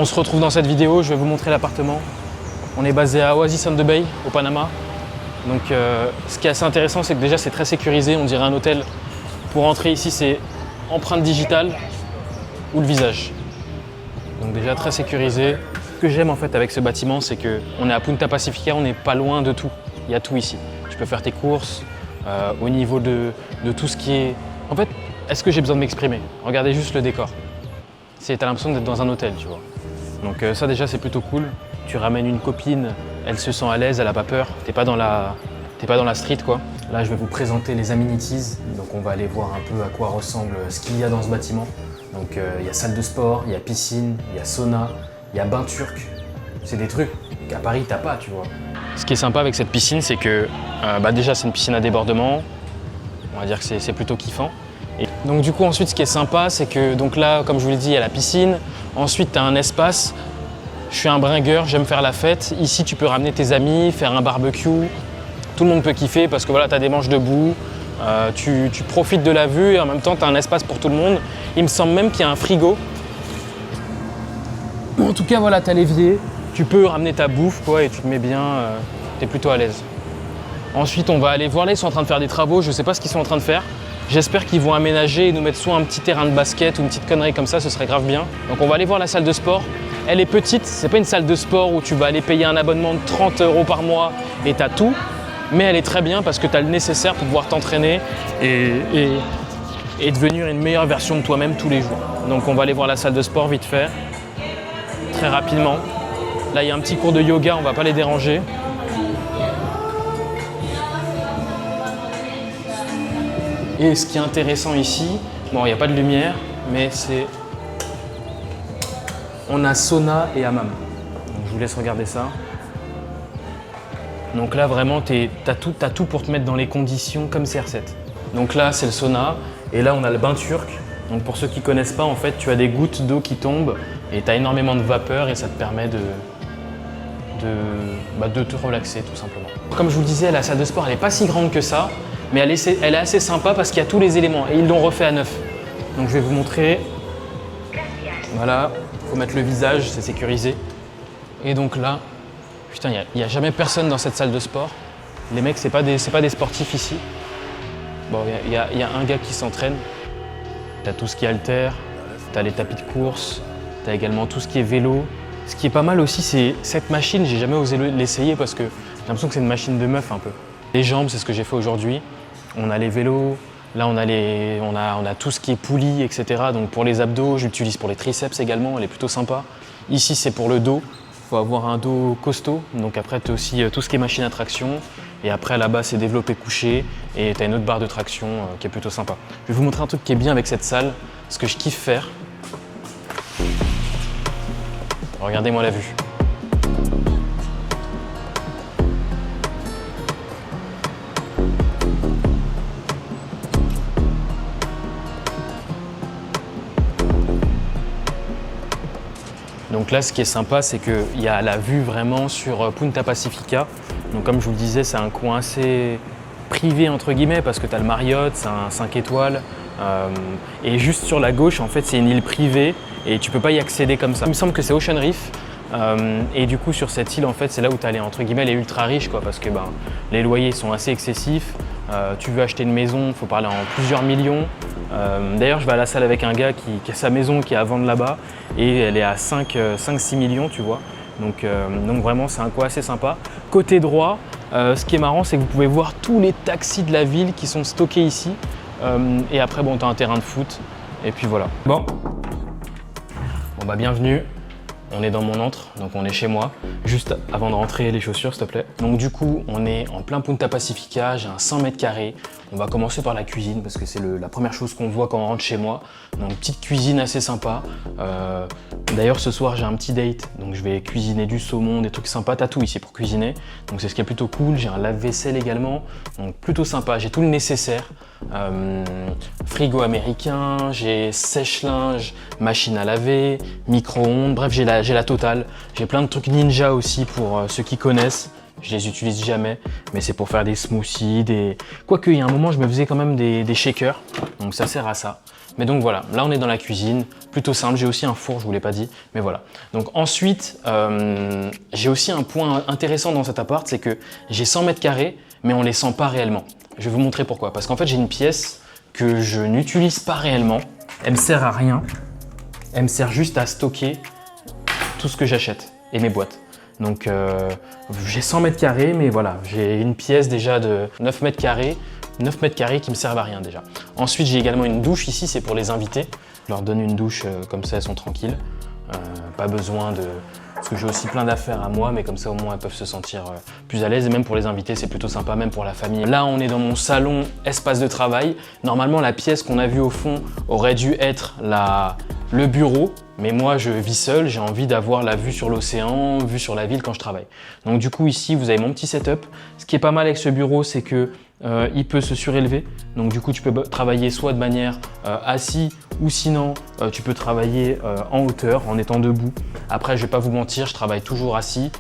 On se retrouve dans cette vidéo, je vais vous montrer l'appartement. On est basé à Oasis on the Bay, au Panama. Donc ce qui est assez intéressant, c'est que déjà c'est très sécurisé, on dirait un hôtel. Pour entrer ici, c'est empreinte digitale ou le visage. Donc déjà très sécurisé. Ce que j'aime en fait avec ce bâtiment, c'est qu'on est à Punta Pacifica, on n'est pas loin de tout. Il y a tout ici. Tu peux faire tes courses au niveau de tout ce qui est... En fait, est-ce que j'ai besoin de m'exprimer? Regardez juste le décor. T'as l'impression d'être dans un hôtel, tu vois. Donc ça déjà c'est plutôt cool. Tu ramènes une copine, elle se sent à l'aise, elle n'a pas peur. T'es pas dans la street quoi. Là je vais vous présenter les amenities. Donc on va aller voir un peu à quoi ressemble ce qu'il y a dans ce bâtiment. Donc il y a salle de sport, il y a piscine, il y a sauna, il y a bain turc. C'est des trucs qu'à Paris t'as pas, tu vois. Ce qui est sympa avec cette piscine, c'est que déjà c'est une piscine à débordement. On va dire que c'est plutôt kiffant. Et donc du coup ensuite ce qui est sympa, c'est que donc là comme je vous l'ai dit, il y a la piscine. Ensuite tu as un espace. Je suis un bringueur, j'aime faire la fête. Ici tu peux ramener tes amis, faire un barbecue. Tout le monde peut kiffer parce que voilà, tu as des manches debout. Tu profites de la vue et en même temps tu as un espace pour tout le monde. Il me semble même qu'il y a un frigo. En tout cas voilà, tu as l'évier. Tu peux ramener ta bouffe quoi, et tu te mets bien, tu es plutôt à l'aise. Ensuite on va aller voir, là ils sont en train de faire des travaux, je ne sais pas ce qu'ils sont en train de faire. J'espère qu'ils vont aménager et nous mettre soit un petit terrain de basket ou une petite connerie comme ça, ce serait grave bien. Donc on va aller voir la salle de sport. Elle est petite, c'est pas une salle de sport où tu vas aller payer un abonnement de 30 € par mois et t'as tout. Mais elle est très bien parce que tu as le nécessaire pour pouvoir t'entraîner et devenir une meilleure version de toi-même tous les jours. Donc on va aller voir la salle de sport vite fait, très rapidement. Là il y a un petit cours de yoga, on va pas les déranger. Et ce qui est intéressant ici, bon, il n'y a pas de lumière, mais c'est... On a sauna et hammam. Donc, je vous laisse regarder ça. Donc là, vraiment, t'as tout pour te mettre dans les conditions comme CR7. Donc là, c'est le sauna. Et là, on a le bain turc. Donc pour ceux qui ne connaissent pas, en fait, tu as des gouttes d'eau qui tombent et tu as énormément de vapeur et ça te permet de te relaxer, tout simplement. Comme je vous le disais, la salle de sport, elle n'est pas si grande que ça. Mais elle est assez sympa parce qu'il y a tous les éléments et ils l'ont refait à neuf. Donc je vais vous montrer. Voilà, il faut mettre le visage, c'est sécurisé. Et donc là, putain, il n'y a jamais personne dans cette salle de sport. Les mecs, c'est pas des sportifs ici. Bon, il y a un gars qui s'entraîne. Tu as tout ce qui est haltère, tu as les tapis de course, tu as également tout ce qui est vélo. Ce qui est pas mal aussi, c'est cette machine, j'ai jamais osé l'essayer parce que j'ai l'impression que c'est une machine de meuf un peu. Les jambes, c'est ce que j'ai fait aujourd'hui. On a les vélos, là on a tout ce qui est poulie, etc. Donc pour les abdos, je l'utilise pour les triceps également, elle est plutôt sympa. Ici c'est pour le dos, il faut avoir un dos costaud. Donc après tu as aussi tout ce qui est machine à traction. Et après là-bas c'est développé couché et tu as une autre barre de traction qui est plutôt sympa. Je vais vous montrer un truc qui est bien avec cette salle, ce que je kiffe faire. Regardez-moi la vue. Donc là, ce qui est sympa, c'est qu'il y a la vue vraiment sur Punta Pacifica. Donc comme je vous le disais, c'est un coin assez privé entre guillemets parce que tu as le Marriott, c'est un 5 étoiles. Et juste sur la gauche, en fait, c'est une île privée et tu peux pas y accéder comme ça. Il me semble que c'est Ocean Reef. Et du coup, sur cette île, en fait, c'est là où tu as entre guillemets les ultra riches, quoi, parce que les loyers sont assez excessifs. Tu veux acheter une maison, il faut parler en plusieurs millions. D'ailleurs, je vais à la salle avec un gars qui a sa maison qui est à vendre là-bas et elle est à 5-6 millions, tu vois. Donc vraiment, c'est un coin assez sympa. Côté droit, ce qui est marrant, c'est que vous pouvez voir tous les taxis de la ville qui sont stockés ici. Et après, bon, tu as un terrain de foot et puis voilà. Bon, bienvenue. On est dans mon antre, donc on est chez moi. Juste avant de rentrer, les chaussures, s'il te plaît. Donc du coup, on est en plein Punta Pacifica, j'ai un 100 mètres carrés. On va commencer par la cuisine parce que c'est la première chose qu'on voit quand on rentre chez moi. Donc petite cuisine assez sympa. D'ailleurs, ce soir, j'ai un petit date, donc je vais cuisiner du saumon, des trucs sympas. T'as tout ici pour cuisiner, donc c'est ce qui est plutôt cool. J'ai un lave-vaisselle également, donc plutôt sympa. J'ai tout le nécessaire. Frigo américain, j'ai sèche-linge, machine à laver, micro-ondes, bref j'ai la totale. J'ai plein de trucs ninja aussi pour ceux qui connaissent. Je les utilise jamais, mais c'est pour faire des smoothies, Quoique, il y a un moment, je me faisais quand même des shakers, donc ça sert à ça. Mais donc voilà, là on est dans la cuisine, plutôt simple. J'ai aussi un four, je vous l'ai pas dit, mais voilà. Donc ensuite, j'ai aussi un point intéressant dans cet appart, c'est que j'ai 100 mètres carrés, mais on les sent pas réellement. Je vais vous montrer pourquoi. Parce qu'en fait, j'ai une pièce que je n'utilise pas réellement. Elle me sert à rien. Elle me sert juste à stocker tout ce que j'achète et mes boîtes. Donc j'ai 100 mètres carrés, mais voilà, j'ai une pièce déjà de 9 mètres carrés. 9 mètres carrés qui me servent à rien déjà. Ensuite, j'ai également une douche ici, c'est pour les invités. Je leur donne une douche comme ça, elles sont tranquilles. Pas besoin de... Parce que j'ai aussi plein d'affaires à moi, mais comme ça au moins elles peuvent se sentir plus à l'aise. Et même pour les invités, c'est plutôt sympa, même pour la famille. Là, on est dans mon salon, espace de travail. Normalement, la pièce qu'on a vue au fond aurait dû être le bureau. Mais moi, je vis seul, j'ai envie d'avoir la vue sur l'océan, vue sur la ville quand je travaille. Donc du coup, ici, vous avez mon petit setup. Ce qui est pas mal avec ce bureau, c'est que il peut se surélever. Donc du coup, tu peux travailler soit de manière assis ou sinon, tu peux travailler en hauteur, en étant debout. Après, je vais pas vous mentir, je travaille toujours assis.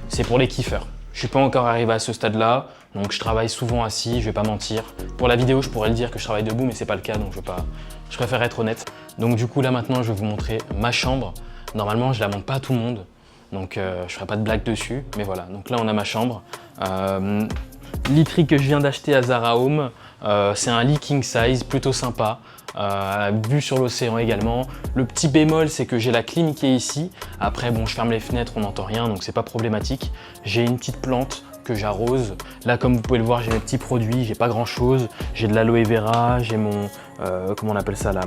C'est pour les kiffeurs. Je suis pas encore arrivé à ce stade-là, donc je travaille souvent assis, je vais pas mentir. Pour la vidéo, je pourrais le dire que je travaille debout, mais c'est pas le cas, donc je préfère être honnête. Donc du coup, là maintenant, je vais vous montrer ma chambre. Normalement, je la montre pas à tout le monde, donc je ferai pas de blague dessus, mais voilà. Donc là, on a ma chambre. Literie que je viens d'acheter à Zara Home, c'est un lit king size, plutôt sympa. Vue sur l'océan également. Le petit bémol, c'est que j'ai la clim qui est ici. Après, bon, je ferme les fenêtres, on n'entend rien, donc c'est pas problématique. J'ai une petite plante que j'arrose. Là, comme vous pouvez le voir, j'ai mes petits produits, j'ai pas grand chose. J'ai de l'aloe vera, j'ai mon, comment on appelle ça là,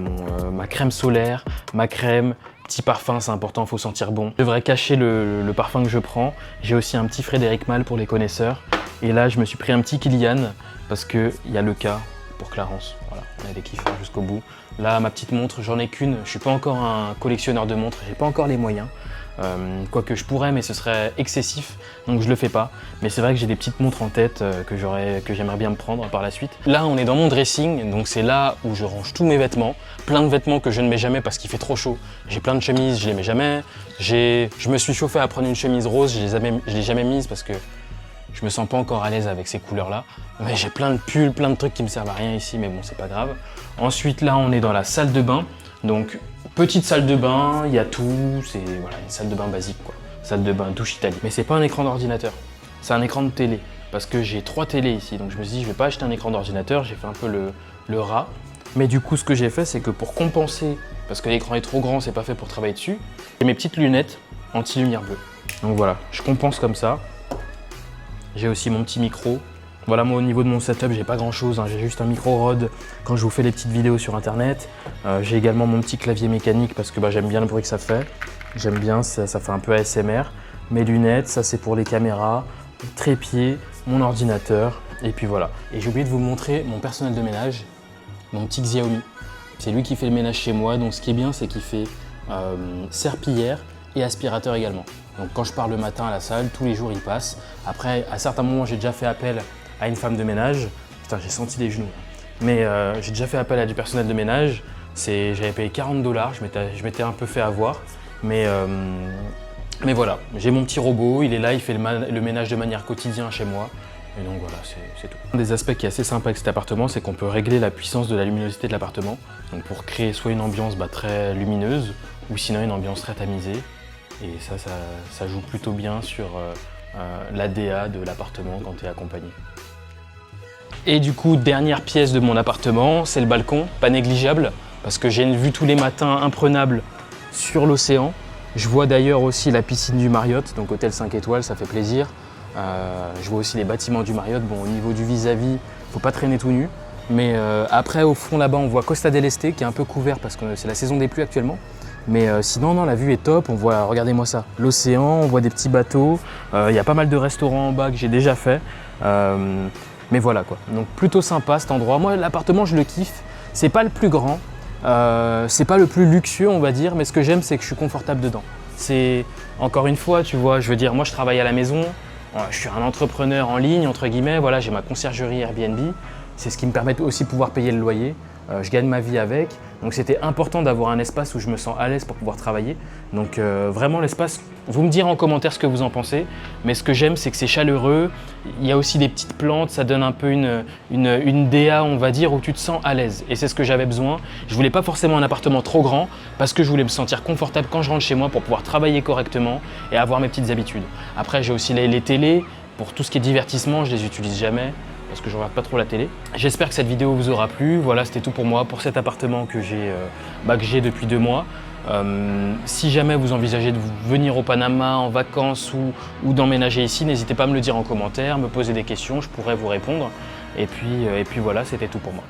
ma crème solaire, ma crème. Petit parfum, c'est important, il faut sentir bon. Je devrais cacher le parfum que je prends. J'ai aussi un petit Frédéric Malle pour les connaisseurs. Et là, je me suis pris un petit Kilian parce qu'il y a le cas pour Clarence. Voilà, on a des kiffeurs jusqu'au bout. Là, ma petite montre, j'en ai qu'une. Je suis pas encore un collectionneur de montres, j'ai pas encore les moyens. Quoique je pourrais, mais ce serait excessif, donc je le fais pas. Mais c'est vrai que j'ai des petites montres en tête que j'aimerais bien me prendre par la suite. Là, on est dans mon dressing, donc c'est là où je range tous mes vêtements. Plein de vêtements que je ne mets jamais parce qu'il fait trop chaud. J'ai plein de chemises, je les mets jamais. Je me suis chauffé à prendre une chemise rose, je l'ai jamais mise parce que je me sens pas encore à l'aise avec ces couleurs-là. Mais j'ai plein de pulls, plein de trucs qui me servent à rien ici, mais bon, c'est pas grave. Ensuite, là, on est dans la salle de bain. Donc, petite salle de bain, il y a tout. C'est voilà, une salle de bain basique, quoi. Salle de bain, douche Italie. Mais c'est pas un écran d'ordinateur, c'est un écran de télé. Parce que j'ai 3 télés ici, donc je me suis dit, je vais pas acheter un écran d'ordinateur. J'ai fait un peu le rat. Mais du coup, ce que j'ai fait, c'est que pour compenser, parce que l'écran est trop grand, c'est pas fait pour travailler dessus, j'ai mes petites lunettes anti-lumière bleue. Donc voilà, je compense comme ça. J'ai aussi mon petit micro. Voilà, moi au niveau de mon setup, j'ai pas grand chose, hein. J'ai juste un micro Rode quand je vous fais les petites vidéos sur internet. J'ai également mon petit clavier mécanique parce que j'aime bien le bruit que ça fait. J'aime bien, ça fait un peu ASMR. Mes lunettes, ça c'est pour les caméras. Trépied, mon ordinateur, et puis voilà. Et j'ai oublié de vous montrer mon personnel de ménage, mon petit Xiaomi. C'est lui qui fait le ménage chez moi, donc ce qui est bien, c'est qu'il fait serpillière et aspirateur également. Donc quand je pars le matin à la salle, tous les jours il passe. Après, à certains moments, j'ai déjà fait appel à une femme de ménage. Putain, j'ai senti les genoux. Mais j'ai déjà fait appel à du personnel de ménage. J'avais payé 40 $, je m'étais un peu fait avoir. Mais voilà, j'ai mon petit robot, il est là, il fait le ménage de manière quotidienne chez moi. Et donc voilà, c'est tout. Un des aspects qui est assez sympa avec cet appartement, c'est qu'on peut régler la puissance de la luminosité de l'appartement. Donc pour créer soit une ambiance très lumineuse, ou sinon une ambiance très tamisée. Et ça joue plutôt bien sur l'ADA de l'appartement quand tu es accompagné. Et du coup, dernière pièce de mon appartement, c'est le balcon, pas négligeable, parce que j'ai une vue tous les matins imprenable sur l'océan. Je vois d'ailleurs aussi la piscine du Marriott, donc hôtel 5 étoiles, ça fait plaisir. Je vois aussi les bâtiments du Marriott. Bon, au niveau du vis-à-vis, faut pas traîner tout nu. Mais après, au fond là-bas, on voit Costa del Este qui est un peu couvert parce que c'est la saison des pluies actuellement. Mais sinon, non, la vue est top. On voit, regardez-moi ça, l'océan, on voit des petits bateaux. Il y a pas mal de restaurants en bas que j'ai déjà fait. Mais voilà quoi. Donc plutôt sympa cet endroit. Moi, l'appartement, je le kiffe. C'est pas le plus grand, c'est pas le plus luxueux, on va dire. Mais ce que j'aime, c'est que je suis confortable dedans. C'est encore une fois, tu vois, je veux dire, moi, je travaille à la maison. Je suis un entrepreneur en ligne, entre guillemets. Voilà, j'ai ma conciergerie Airbnb. c'est ce qui me permet aussi de pouvoir payer le loyer. Je gagne ma vie avec, donc c'était important d'avoir un espace où je me sens à l'aise pour pouvoir travailler. Donc vraiment l'espace, vous me direz en commentaire ce que vous en pensez, mais ce que j'aime c'est que c'est chaleureux, il y a aussi des petites plantes, ça donne un peu une DA on va dire, où tu te sens à l'aise et c'est ce que j'avais besoin. Je voulais pas forcément un appartement trop grand parce que je voulais me sentir confortable quand je rentre chez moi pour pouvoir travailler correctement et avoir mes petites habitudes. Après j'ai aussi les télés, pour tout ce qui est divertissement je les utilise jamais, parce que je regarde pas trop la télé. J'espère que cette vidéo vous aura plu. Voilà, c'était tout pour moi, pour cet appartement que j'ai depuis 2 mois. Si jamais vous envisagez de venir au Panama en vacances ou d'emménager ici, n'hésitez pas à me le dire en commentaire, me poser des questions, je pourrais vous répondre. Et puis voilà, c'était tout pour moi.